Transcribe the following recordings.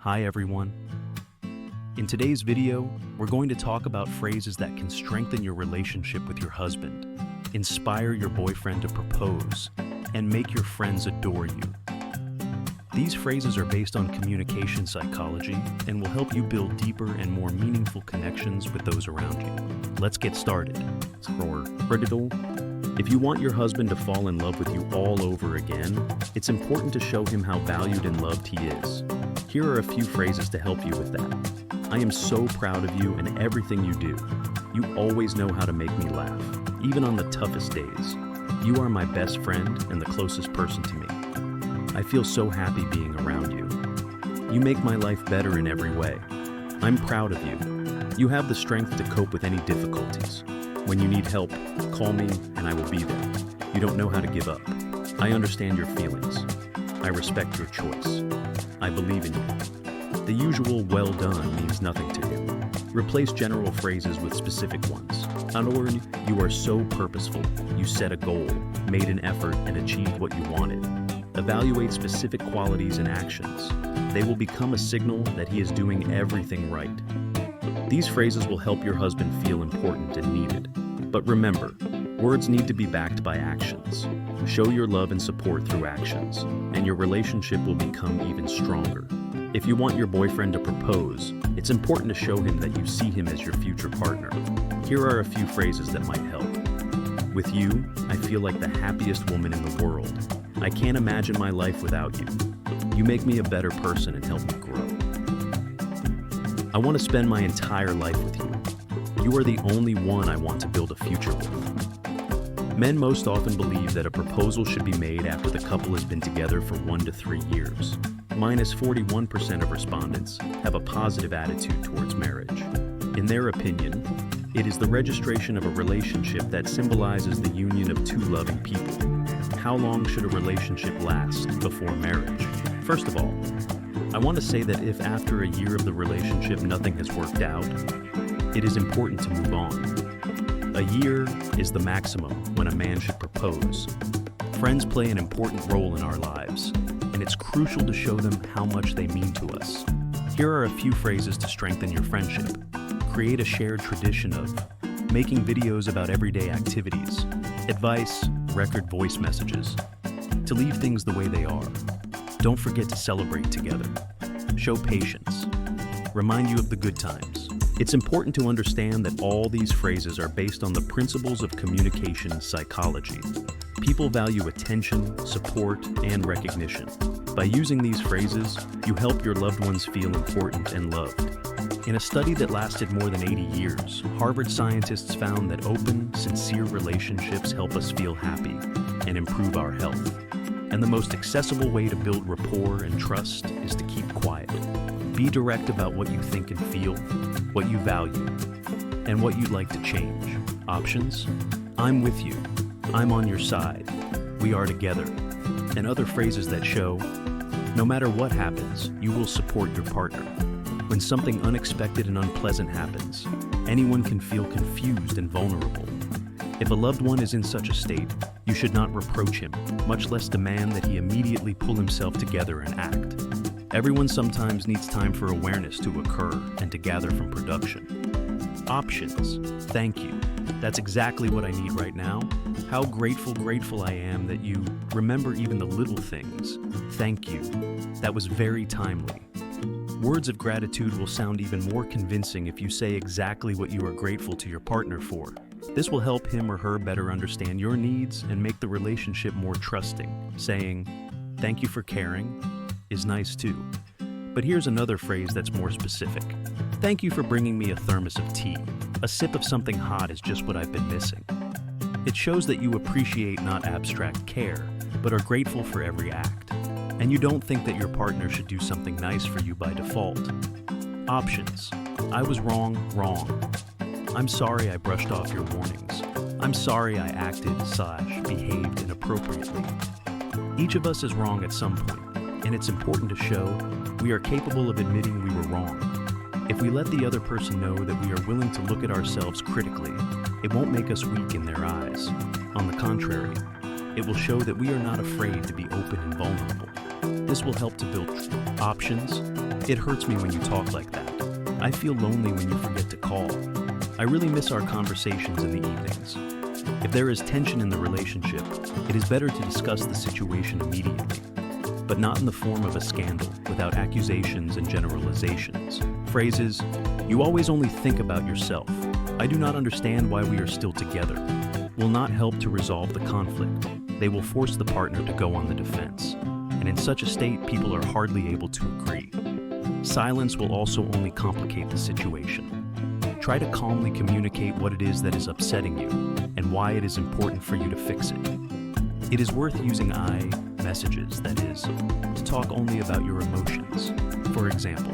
Hi everyone. In today's video, we're going to talk about phrases that can strengthen your relationship with your husband, inspire your boyfriend to propose, and make your friends adore you. These phrases are based on communication psychology and will help you build deeper and more meaningful connections with those around you. Let's get started. If you want your husband to fall in love with you all over again, it's important to show him how valued and loved he is. Here are a few phrases to help you with that. I am so proud of you and everything you do. You always know how to make me laugh, even on the toughest days. You are my best friend and the closest person to me. I feel so happy being around you. You make my life better in every way. I'm proud of you. You have the strength to cope with any difficulties. When you need help, call me and I will be there. You don't know how to give up. I understand your feelings. I respect your choice. I believe in you. The usual well done means nothing to you. Replace general phrases with specific ones. You are so purposeful. You set a goal, made an effort, and achieved what you wanted. Evaluate specific qualities and actions. They will become a signal that he is doing everything right. These phrases will help your husband feel important and needed. But remember, words need to be backed by actions. Show your love and support through actions, and your relationship will become even stronger. If you want your boyfriend to propose, it's important to show him that you see him as your future partner. Here are a few phrases that might help. With you, I feel like the happiest woman in the world. I can't imagine my life without you. You make me a better person and help me grow. I want to spend my entire life with you. You are the only one I want to build a future with. Men most often believe that a proposal should be made after the couple has been together for 1 to 3 years. Minus 41% of respondents have a positive attitude towards marriage. In their opinion, it is the registration of a relationship that symbolizes the union of two loving people. How long should a relationship last before marriage? First of all, I want to say that if after a year of the relationship nothing has worked out, it is important to move on. A year is the maximum when a man should propose. Friends play an important role in our lives, and it's crucial to show them how much they mean to us. Here are a few phrases to strengthen your friendship. Create a shared tradition of making videos about everyday activities, advice, record voice messages, to leave things the way they are. Don't forget to celebrate together. Show patience. Remind you of the good times. It's important to understand that all these phrases are based on the principles of communication psychology. People value attention, support, and recognition. By using these phrases, you help your loved ones feel important and loved. In a study that lasted more than 80 years, Harvard scientists found that open, sincere relationships help us feel happy and improve our health. And the most accessible way to build rapport and trust is to keep quiet. Be direct about what you think and feel, what you value, and what you'd like to change. Options? I'm with you. I'm on your side. We are together. And other phrases that show, no matter what happens, you will support your partner. When something unexpected and unpleasant happens, anyone can feel confused and vulnerable. If a loved one is in such a state, you should not reproach him, much less demand that he immediately pull himself together and act. Everyone sometimes needs time for awareness to occur and to gather from production. Options. Thank you. That's exactly what I need right now. How grateful I am that you remember even the little things. Thank you. That was very timely. Words of gratitude will sound even more convincing if you say exactly what you are grateful to your partner for. This will help him or her better understand your needs and make the relationship more trusting. Saying, "Thank you for caring," is nice too. But here's another phrase that's more specific. "Thank you for bringing me a thermos of tea. A sip of something hot is just what I've been missing." It shows that you appreciate not abstract care, but are grateful for every act. And you don't think that your partner should do something nice for you by default. Options. I was wrong. I'm sorry I brushed off your warnings. I'm sorry I acted/behaved inappropriately. Each of us is wrong at some point, and it's important to show we are capable of admitting we were wrong. If we let the other person know that we are willing to look at ourselves critically, it won't make us weak in their eyes. On the contrary, it will show that we are not afraid to be open and vulnerable. This will help to build options. It hurts me when you talk like that. I feel lonely when you forget to call. I really miss our conversations in the evenings. If there is tension in the relationship, it is better to discuss the situation immediately, but not in the form of a scandal, without accusations and generalizations. Phrases, "You always only think about yourself. I do not understand why we are still together," will not help to resolve the conflict. They will force the partner to go on the defense. And in such a state, people are hardly able to agree. Silence will also only complicate the situation. Try to calmly communicate what it is that is upsetting you and why it is important for you to fix it. It is worth using I messages, that is, to talk only about your emotions. For example,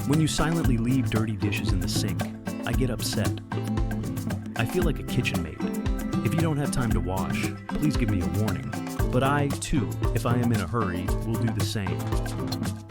when you silently leave dirty dishes in the sink, I get upset. I feel like a kitchen maid. If you don't have time to wash, please give me a warning. But I, too, if I am in a hurry, will do the same.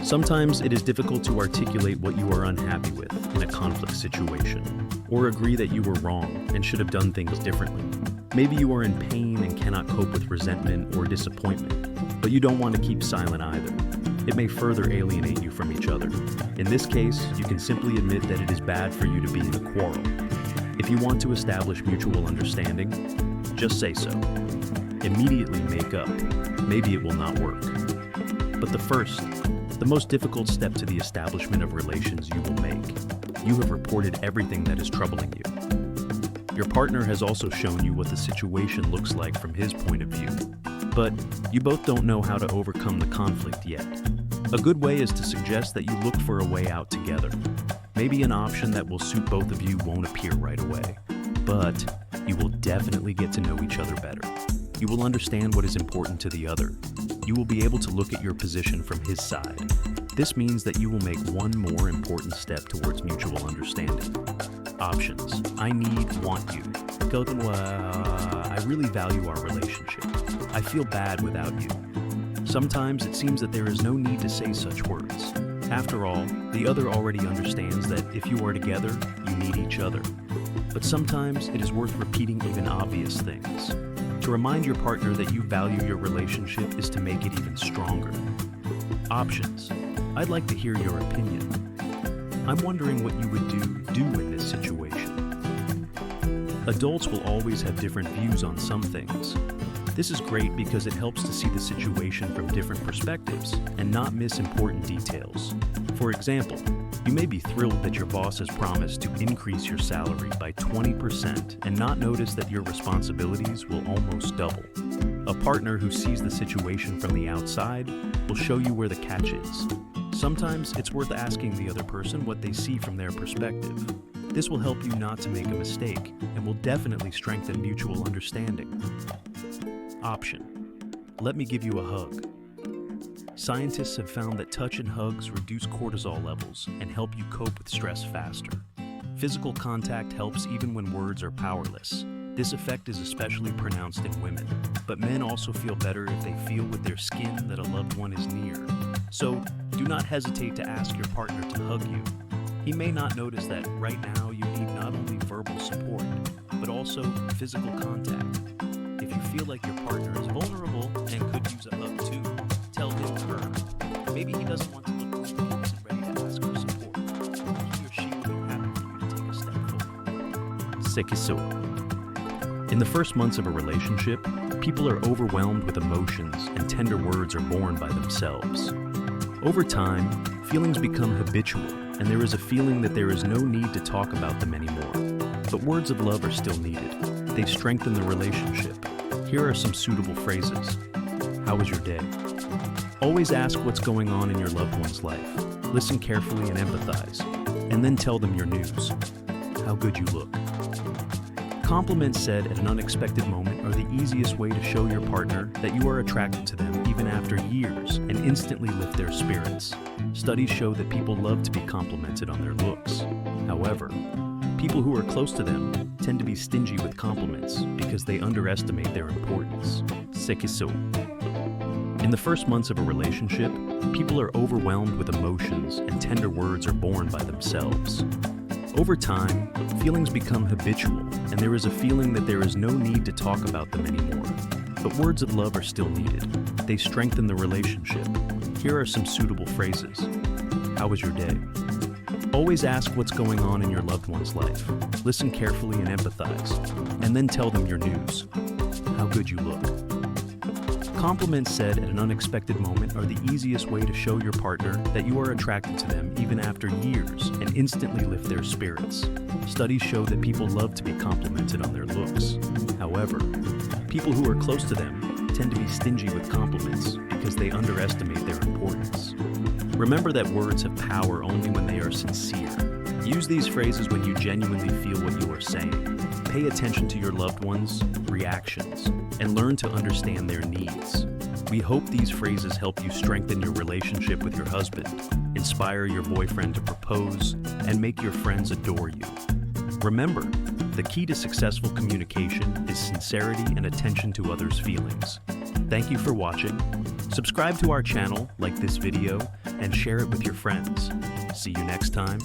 Sometimes it is difficult to articulate what you are unhappy with in a conflict situation, or agree that you were wrong and should have done things differently. Maybe you are in pain and cannot cope with resentment or disappointment, but you don't want to keep silent either. It may further alienate you from each other. In this case, you can simply admit that it is bad for you to be in a quarrel. If you want to establish mutual understanding, just say so. Immediately make up. Maybe it will not work. But the most difficult step to the establishment of relations you will make. You have reported everything that is troubling you. Your partner has also shown you what the situation looks like from his point of view. But you both don't know how to overcome the conflict yet. A good way is to suggest that you look for a way out together. Maybe an option that will suit both of you won't appear right away, but you will definitely get to know each other better. You will understand what is important to the other. You will be able to look at your position from his side. This means that you will make one more important step towards mutual understanding. Options. I need, want you. I really value our relationship. I feel bad without you. Sometimes it seems that there is no need to say such words. After all, the other already understands that if you are together, you need each other. But sometimes it is worth repeating even obvious things. To remind your partner that you value your relationship is to make it even stronger. Options. I'd like to hear your opinion. I'm wondering what you would do in this situation. Adults will always have different views on some things. This is great because it helps to see the situation from different perspectives and not miss important details. For example, you may be thrilled that your boss has promised to increase your salary by 20% and not notice that your responsibilities will almost double. A partner who sees the situation from the outside will show you where the catch is. Sometimes it's worth asking the other person what they see from their perspective. This will help you not to make a mistake and will definitely strengthen mutual understanding. Option. Let me give you a hug. Scientists have found that touch and hugs reduce cortisol levels and help you cope with stress faster. Physical contact helps even when words are powerless. This effect is especially pronounced in women, but men also feel better if they feel with their skin that a loved one is near. So, do not hesitate to ask your partner to hug you. He may not notice that right now you need not only verbal support, but also physical contact. If you feel like your partner is vulnerable and could use a hug too, tell him or her. Maybe he doesn't want to look weak and isn't ready to ask for support. He or she will be happy for you to take a step forward. Sekiso. In the first months of a relationship, people are overwhelmed with emotions and tender words are born by themselves. Over time, feelings become habitual and there is a feeling that there is no need to talk about them anymore. But words of love are still needed. They strengthen the relationship. Here are some suitable phrases. How was your day? Always ask what's going on in your loved one's life. Listen carefully and empathize, and then tell them your news. How good you look. Compliments said at an unexpected moment are the easiest way to show your partner that you are attracted to them even after years and instantly lift their spirits. Studies show that people love to be complimented on their looks. However, people who are close to them tend to be stingy with compliments because they underestimate their importance. Sekiso. In the first months of a relationship, people are overwhelmed with emotions and tender words are born by themselves. Over time, feelings become habitual and there is a feeling that there is no need to talk about them anymore. But words of love are still needed. They strengthen the relationship. Here are some suitable phrases. How was your day? Always ask what's going on in your loved one's life. Listen carefully and empathize, and then tell them your news. How good you look. Compliments said at an unexpected moment are the easiest way to show your partner that you are attracted to them even after years and instantly lift their spirits. Studies show that people love to be complimented on their looks. However, people who are close to them tend to be stingy with compliments because they underestimate their importance. Remember that words have power only when they are sincere. Use these phrases when you genuinely feel what you are saying. Pay attention to your loved ones' reactions and learn to understand their needs. We hope these phrases help you strengthen your relationship with your husband, inspire your boyfriend to propose, and make your friends adore you. Remember, the key to successful communication is sincerity and attention to others' feelings. Thank you for watching. Subscribe to our channel, like this video, and share it with your friends. See you next time.